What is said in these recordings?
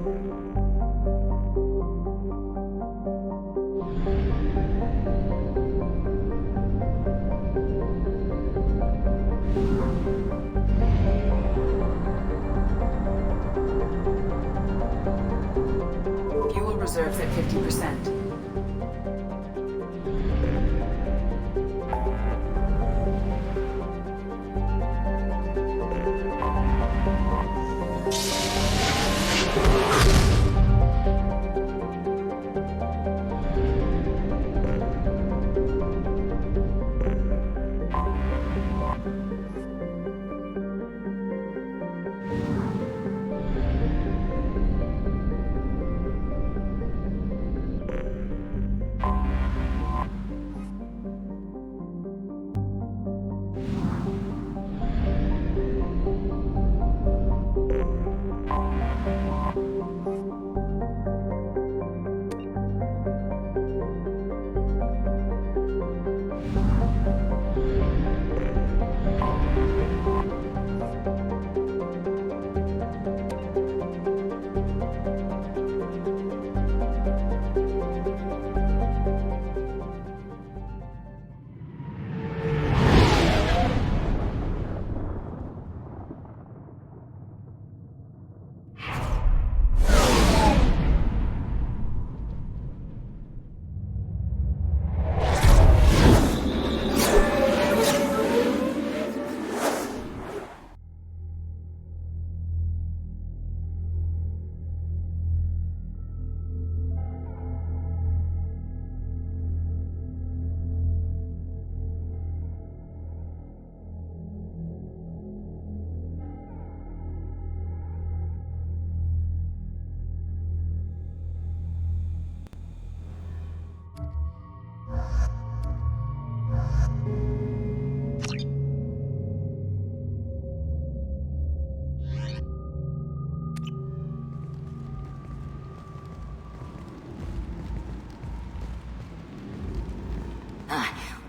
Fuel reserves at 50%.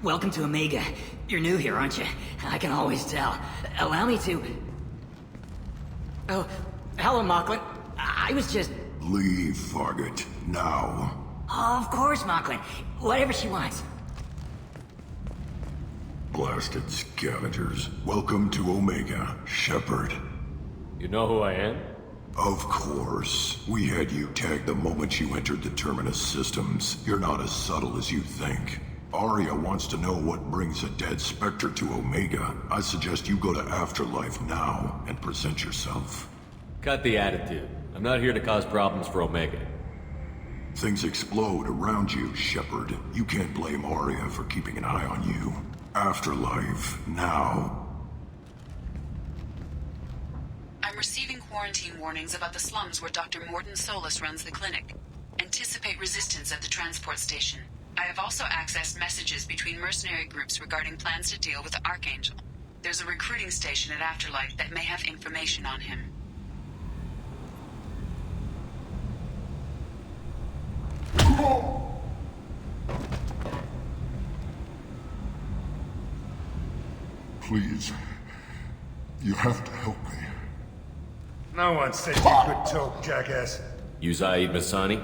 Welcome to Omega. You're new here, aren't you? I can always tell. Allow me to... Oh, hello, Mocklin. I was just... Leave, Fargate. Now. Oh, of course, Mocklin. Whatever she wants. Blasted scavengers. Welcome to Omega, Shepard. You know who I am? Of course. We had you tagged the moment you entered the Terminus systems. You're not as subtle as you think. Arya wants to know what brings a dead Spectre to Omega. I suggest you go to Afterlife now and present yourself. Cut the attitude. I'm not here to cause problems for Omega. Things explode around you, Shepard. You can't blame Arya for keeping an eye on you. Afterlife, now. I'm receiving quarantine warnings about the slums where Dr. Mordin Solus runs the clinic. Anticipate resistance at the transport station. I have also accessed messages between mercenary groups regarding plans to deal with the Archangel. There's a recruiting station at Afterlife that may have information on him. Please. You have to help me. No one said you could talk, jackass. You Zaeed Masani?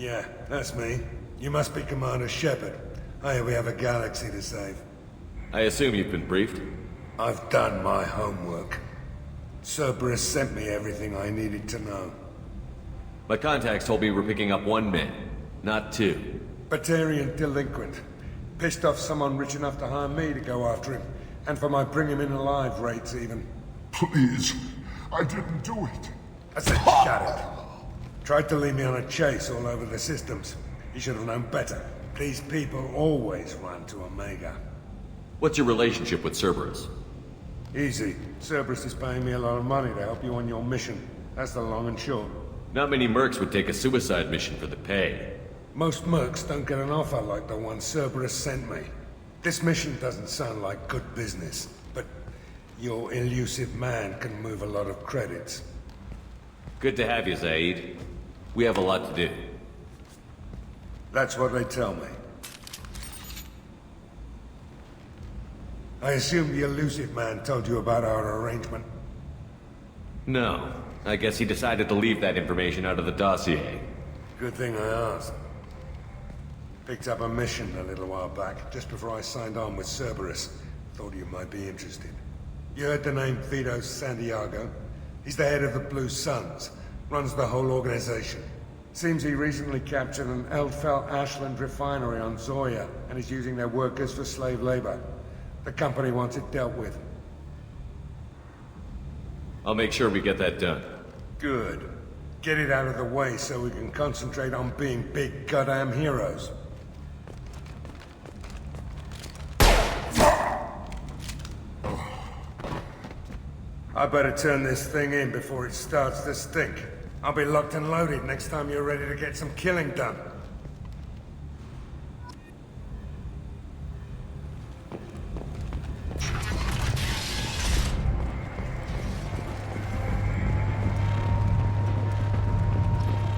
Yeah, that's me. You must be Commander Shepard. I hear we have a galaxy to save. I assume you've been briefed? I've done my homework. Cerberus sent me everything I needed to know. My contacts told me we're picking up one man, not two. Batarian delinquent. Pissed off someone rich enough to hire me to go after him. And for my bring him in alive rates even. Please. I didn't do it. I said shut it. Tried to lead me on a chase all over the systems. You should have known better. These people always run to Omega. What's your relationship with Cerberus? Easy. Cerberus is paying me a lot of money to help you on your mission. That's the long and short. Not many mercs would take a suicide mission for the pay. Most mercs don't get an offer like the one Cerberus sent me. This mission doesn't sound like good business, but your elusive man can move a lot of credits. Good to have you, Zaeed. We have a lot to do. That's what they tell me. I assume the elusive man told you about our arrangement. No. I guess he decided to leave that information out of the dossier. Good thing I asked. Picked up a mission a little while back, just before I signed on with Cerberus. Thought you might be interested. You heard the name Vito Santiago? He's the head of the Blue Suns, runs the whole organization. Seems he recently captured an Eldfell Ashland refinery on Zoya, and is using their workers for slave labor. The company wants it dealt with. I'll make sure we get that done. Good. Get it out of the way so we can concentrate on being big goddamn heroes. I better turn this thing in before it starts to stink. I'll be locked and loaded next time you're ready to get some killing done.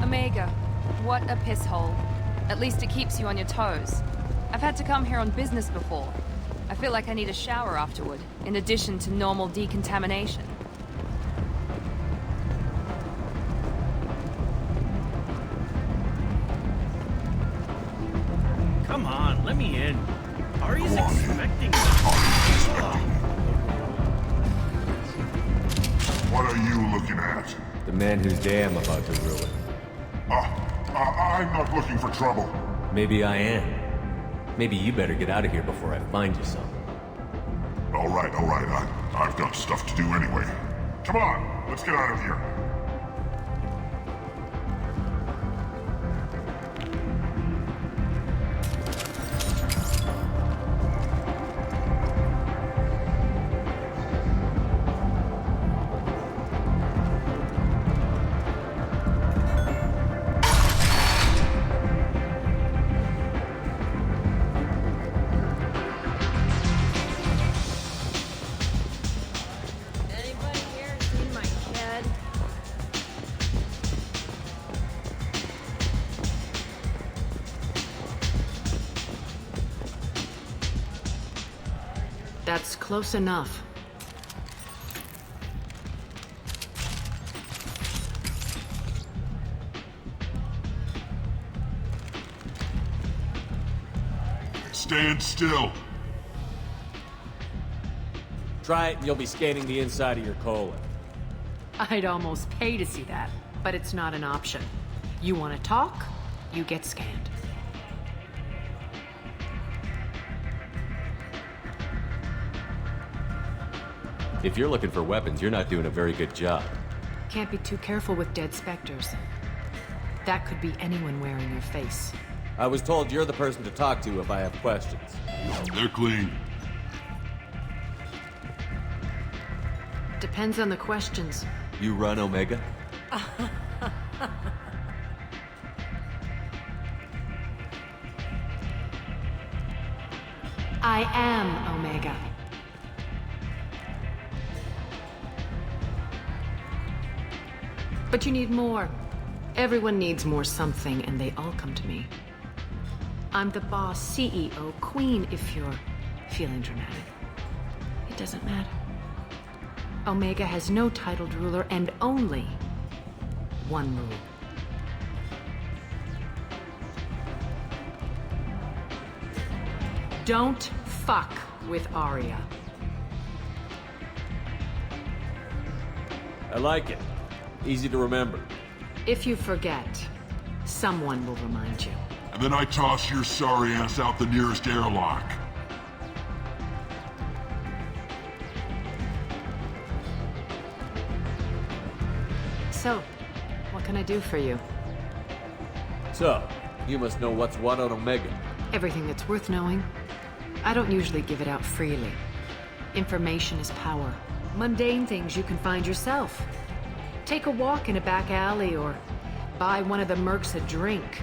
Omega, what a piss hole. At least it keeps you on your toes. I've had to come here on business before. I feel like I need a shower afterward, in addition to normal decontamination. Come on, let me in. Ari's Go on in. expecting me. What are you looking at? The man whose day I'm about to ruin. I'm not looking for trouble. Maybe I am. Maybe you better get out of here before I find you some. All right. I've got stuff to do anyway. Come on, let's get out of here. Anybody here seen my kid? That's close enough. Stand still. Try it and you'll be scanning the inside of your colon. I'd almost pay to see that, but it's not an option. You want to talk, you get scanned. If you're looking for weapons, you're not doing a very good job. Can't be too careful with dead specters. That could be anyone wearing your face. I was told you're the person to talk to if I have questions. They're clean. Depends on the questions. You run, Omega? I am Omega. But you need more. Everyone needs more something, and they all come to me. I'm the boss, CEO, queen, if you're feeling dramatic. It doesn't matter. Omega has no titled ruler and only one rule. Don't fuck with Arya. I like it. Easy to remember. If you forget, someone will remind you. And then I toss your sorry ass out the nearest airlock. So, what can I do for you? So, you must know what's what on Omega. Everything that's worth knowing. I don't usually give it out freely. Information is power. Mundane things you can find yourself. Take a walk in a back alley or buy one of the mercs a drink.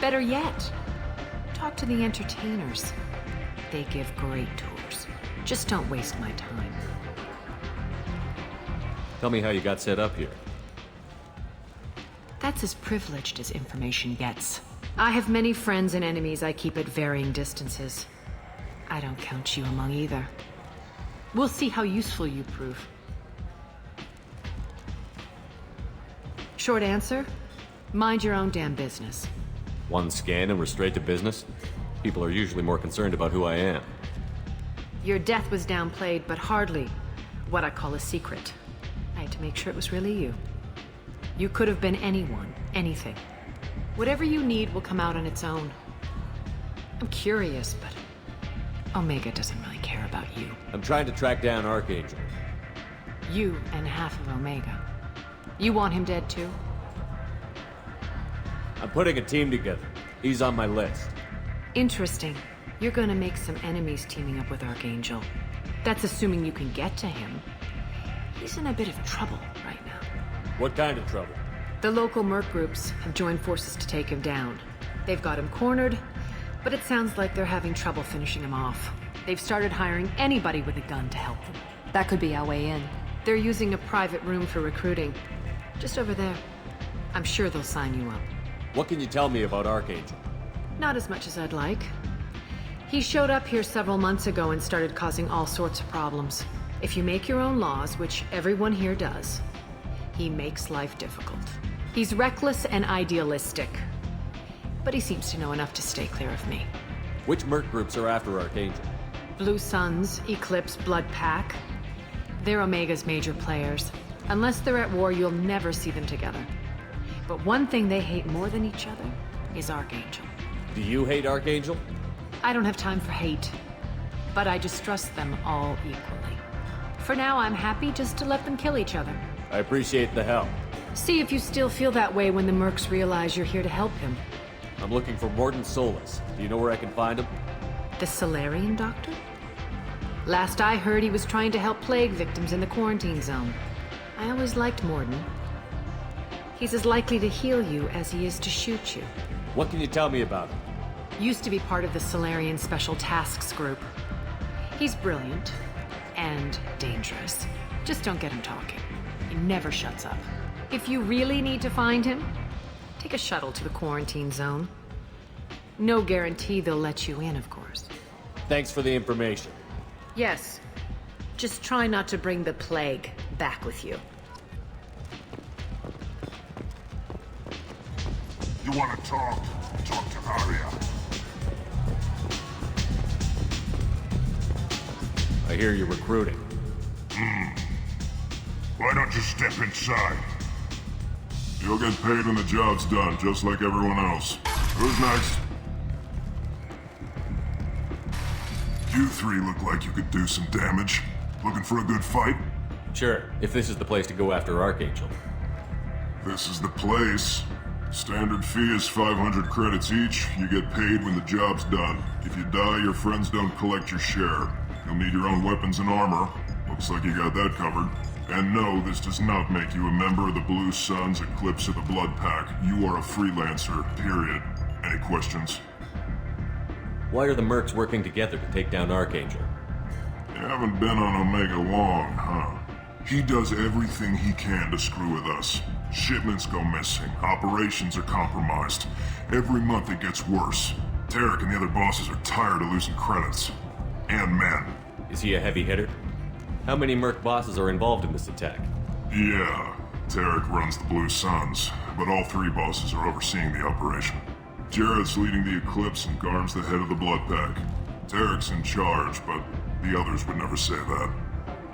Better yet, talk to the entertainers. They give great tours. Just don't waste my time. Tell me how you got set up here. That's as privileged as information gets. I have many friends and enemies I keep at varying distances. I don't count you among either. We'll see how useful you prove. Short answer, mind your own damn business. One scan and we're straight to business? People are usually more concerned about who I am. Your death was downplayed, but hardly what I call a secret. I had to make sure it was really you. You could have been anyone, anything. Whatever you need will come out on its own. I'm curious, but Omega doesn't really care about you. I'm trying to track down Archangel. You and half of Omega. You want him dead too? I'm putting a team together. He's on my list. Interesting. You're gonna make some enemies teaming up with Archangel. That's assuming you can get to him. He's in a bit of trouble right now. What kind of trouble? The local merc groups have joined forces to take him down. They've got him cornered, but it sounds like they're having trouble finishing him off. They've started hiring anybody with a gun to help them. That could be our way in. They're using a private room for recruiting. Just over there. I'm sure they'll sign you up. What can you tell me about Archangel? Not as much as I'd like. He showed up here several months ago and started causing all sorts of problems. If you make your own laws, which everyone here does, he makes life difficult. He's reckless and idealistic. But he seems to know enough to stay clear of me. Which merc groups are after Archangel? Blue Suns, Eclipse, Blood Pack. They're Omega's major players. Unless they're at war, you'll never see them together. But one thing they hate more than each other is Archangel. Do you hate Archangel? I don't have time for hate. But I distrust them all equally. For now, I'm happy just to let them kill each other. I appreciate the help. See if you still feel that way when the mercs realize you're here to help him. I'm looking for Morden Solus. Do you know where I can find him? The Solarian doctor? Last I heard, he was trying to help plague victims in the quarantine zone. I always liked Morden. He's as likely to heal you as he is to shoot you. What can you tell me about him? Used to be part of the Solarian Special Tasks Group. He's brilliant and dangerous. Just don't get him talking. He never shuts up. If you really need to find him, take a shuttle to the quarantine zone. No guarantee they'll let you in, of course. Thanks for the information. Yes. Just try not to bring the plague back with you. You want to talk? Talk to Aria. I hear you're recruiting. Why don't you step inside? You'll get paid when the job's done, just like everyone else. Who's next? You three look like you could do some damage. Looking for a good fight? Sure, if this is the place to go after Archangel. This is the place. Standard fee is 500 credits each. You get paid when the job's done. If you die, your friends don't collect your share. You'll need your own weapons and armor. Looks like you got that covered. And no, this does not make you a member of the Blue Suns, Eclipse, or the Blood Pack. You are a freelancer, period. Any questions? Why are the mercs working together to take down Archangel? You haven't been on Omega long, huh? He does everything he can to screw with us. Shipments go missing, operations are compromised. Every month it gets worse. Tarek and the other bosses are tired of losing credits. And men. Is he a heavy hitter? How many merc bosses are involved in this attack? Yeah, Tarek runs the Blue Suns, but all three bosses are overseeing the operation. Jared's leading the Eclipse and Garm's the head of the Blood Pack. Tarek's in charge, but the others would never say that.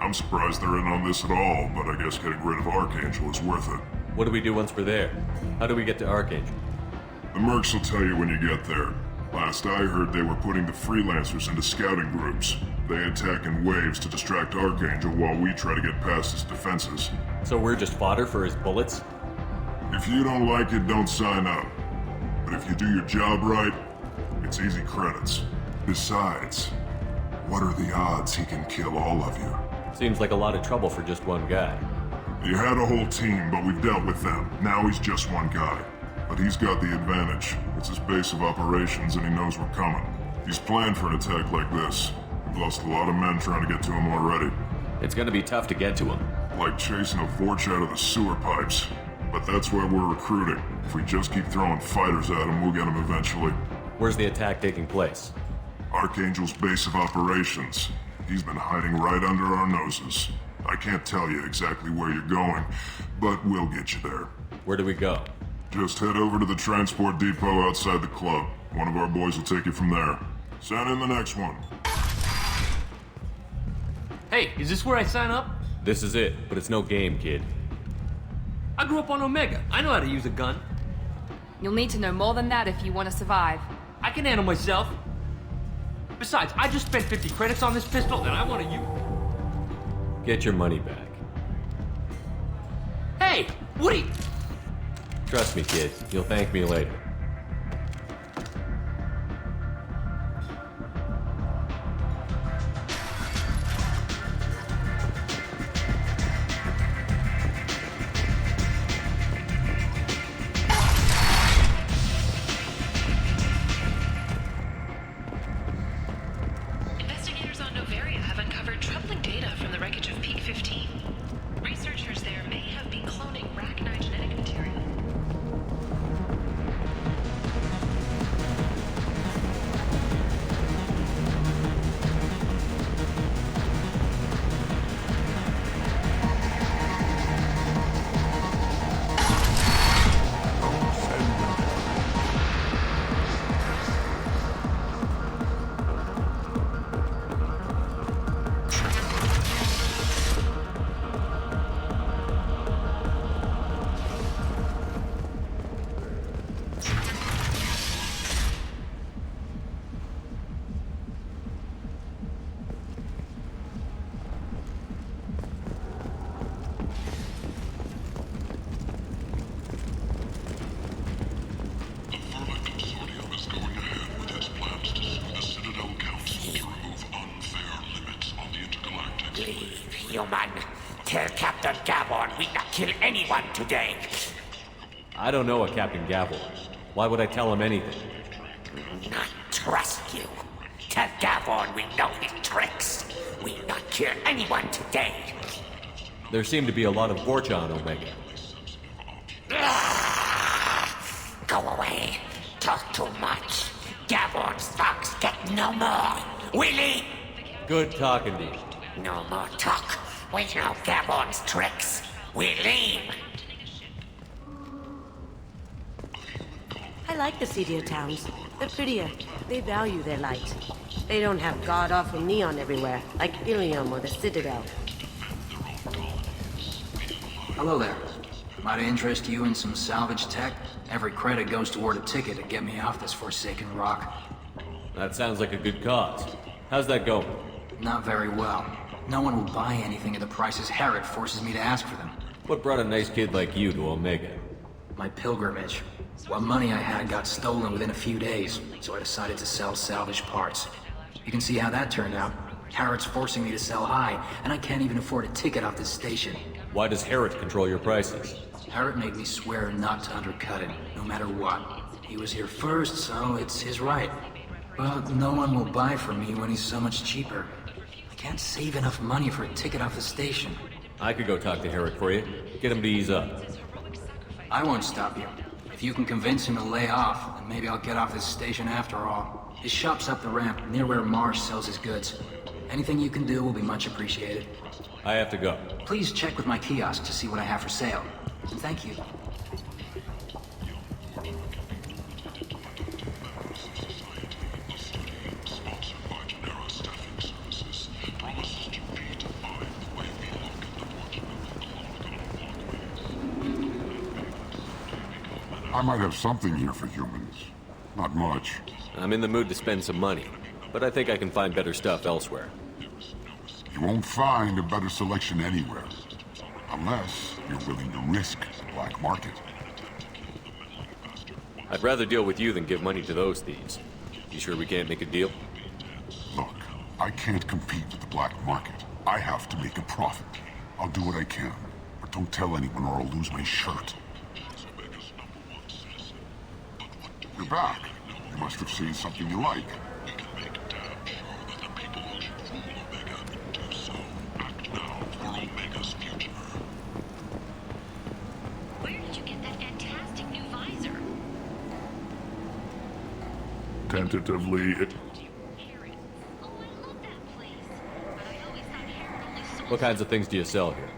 I'm surprised they're in on this at all, but I guess getting rid of Archangel is worth it. What do we do once we're there? How do we get to Archangel? The mercs will tell you when you get there. Last I heard, they were putting the freelancers into scouting groups. They attack in waves to distract Archangel while we try to get past his defenses. So we're just fodder for his bullets? If you don't like it, don't sign up. But if you do your job right, it's easy credits. Besides, what are the odds he can kill all of you? Seems like a lot of trouble for just one guy. He had a whole team, but we've dealt with them. Now he's just one guy. But he's got the advantage. It's his base of operations and he knows we're coming. He's planned for an attack like this. We've lost a lot of men trying to get to him already. It's gonna be tough to get to him. Like chasing a Vorch out of the sewer pipes. But that's why we're recruiting. If we just keep throwing fighters at him, we'll get him eventually. Where's the attack taking place? Archangel's base of operations. He's been hiding right under our noses. I can't tell you exactly where you're going, but we'll get you there. Where do we go? Just head over to the transport depot outside the club. One of our boys will take you from there. Send in the next one. Hey, is this where I sign up? This is it, but it's no game, kid. I grew up on Omega. I know how to use a gun. You'll need to know more than that if you want to survive. I can handle myself. Besides, I just spent 50 credits on this pistol and I want to use... Get your money back. Hey, what are you... Trust me, kid. You'll thank me later. Investigators on Novaria have uncovered troubling data from the wreckage of Peak 15. Researchers there may have been cloning Rachni genetic material. Human, tell Captain Gavon we not kill anyone today. I don't know a Captain Gavel. Why would I tell him anything? Not trust you. Tell Gavon we know his tricks. We not kill anyone today. There seem to be a lot of Vorcha on Omega. Go away. Talk too much. Gavon's thugs get no more. Willie! Good talking to you. No more talk. We know Gavon's tricks. We leave. I like the seedier towns. They're prettier. They value their light. They don't have god-awful neon everywhere, like Ilium or the Citadel. Hello there. Might I interest you in some salvage tech? Every credit goes toward a ticket to get me off this forsaken rock. That sounds like a good cause. How's that going? Not very well. No one will buy anything at the prices Herod forces me to ask for them. What brought a nice kid like you to Omega? My pilgrimage. What money I had got stolen within a few days, so I decided to sell salvage parts. You can see how that turned out. Herod's forcing me to sell high, and I can't even afford a ticket off this station. Why does Herod control your prices? Herod made me swear not to undercut him, no matter what. He was here first, so it's his right. But no one will buy from me when he's so much cheaper. I can't save enough money for a ticket off the station. I could go talk to Herod for you. Get him to ease up. I won't stop you. If you can convince him to lay off, then maybe I'll get off this station after all. His shop's up the ramp, near where Marsh sells his goods. Anything you can do will be much appreciated. I have to go. Please check with my kiosk to see what I have for sale. And thank you. I might have something here for humans. Not much. I'm in the mood to spend some money, but I think I can find better stuff elsewhere. You won't find a better selection anywhere. Unless you're willing to risk the black market. I'd rather deal with you than give money to those thieves. You sure we can't make a deal? Look, I can't compete with the black market. I have to make a profit. I'll do what I can, but don't tell anyone or I'll lose my shirt. You're back. You must have seen something you like. Where did you get that fantastic new visor? Tentatively, it... Oh, I love that place. But I always thought Herod only sold... What kinds of things do you sell here?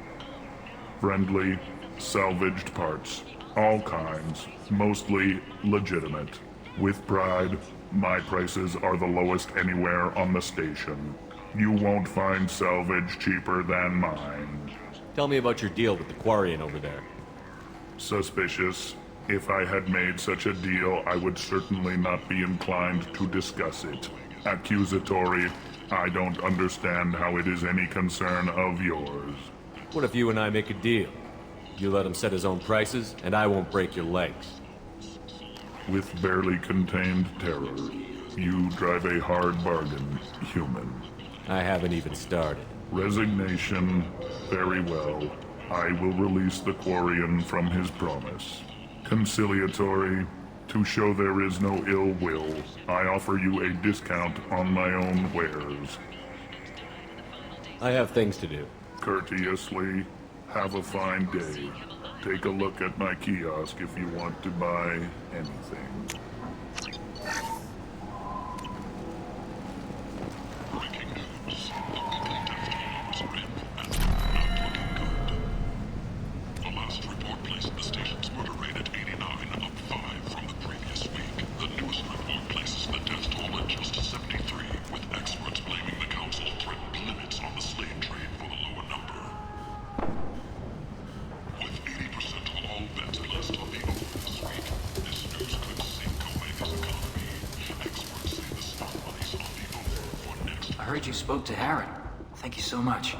friendly, salvaged parts. All kinds, mostly legitimate. With pride, my prices are the lowest anywhere on the station. You won't find salvage cheaper than mine. Tell me about your deal with the Quarian over there. Suspicious. If I had made such a deal, I would certainly not be inclined to discuss it. Accusatory. I don't understand how it is any concern of yours. What if you and I make a deal? You let him set his own prices, and I won't break your legs. With barely contained terror, you drive a hard bargain, human. I haven't even started. Resignation. Very well. I will release the Quarian from his promise. Conciliatory. To show there is no ill will, I offer you a discount on my own wares. I have things to do. Courteously. Have a fine day. Take a look at my kiosk if you want to buy anything. The last report placed the station's murder rate at 89, up 5 from the previous week. The newest report places the death toll at just 73, with experts blaming the council's threatened limits on the slave trade for the lower number. With 80% of all beds placed on the open this week, this news could sink Omega's economy. Experts say the stock money's on the over for next. I heard you spoke to Harry. Thank you so much.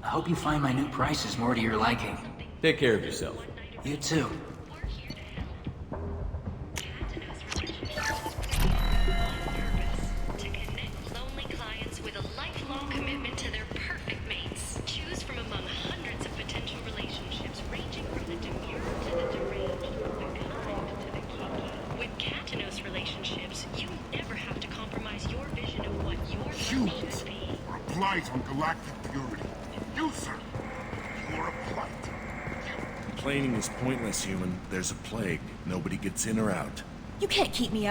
I hope you find my new prices more to your liking. Take care of yourself. You too. To connect lonely clients with a lifelong commitment to their perfect mates. Choose from among hundreds of potential relationships ranging from the demure to the deranged, the kind to the kinky. With Katanos relationships, you never have to compromise your vision of what your love Humans should be. are a blight on galactic purity. You, sir, you're a blight. Complaining is pointless, human. There's a plague. Nobody gets in or out. You can't keep me out.